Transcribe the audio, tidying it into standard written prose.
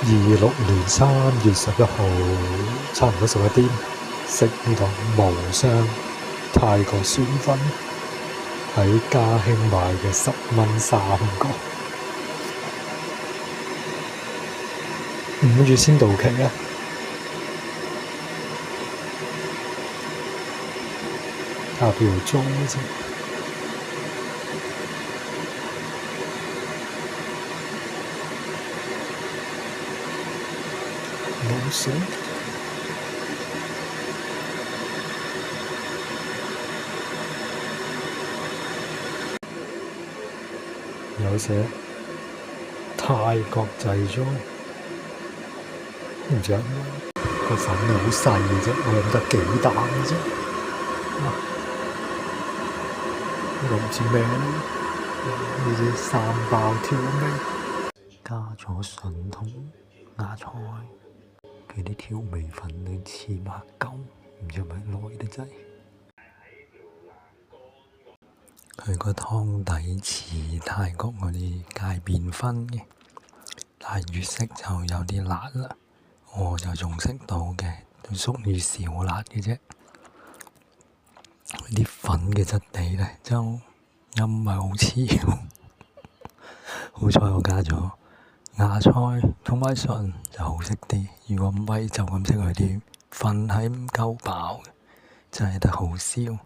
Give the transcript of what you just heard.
26年3月11號差唔多11點，食呢個無雙泰國酸粉，喺嘉興買嘅10蚊3個，5月先到期啊！下票裝先，冇水。有寫泰國製裝，唔知個粉好細嘅啫，我飲得幾啖啫。呢個唔知咩呢？呢啲3包調味，加咗筍同芽菜，佢啲調味粉都黐埋嚿，唔知係咪耐得滯。佢個湯底似泰國嗰啲界邊粉嘅，但係越食就有啲辣啦。我就仲食到嘅，都屬於小辣嘅啫。啲粉嘅質地咧就又唔係好黐，好彩我加咗芽菜同埋筍就好食啲。如果唔係就咁食佢啲粉係唔夠飽嘅，真係得好少。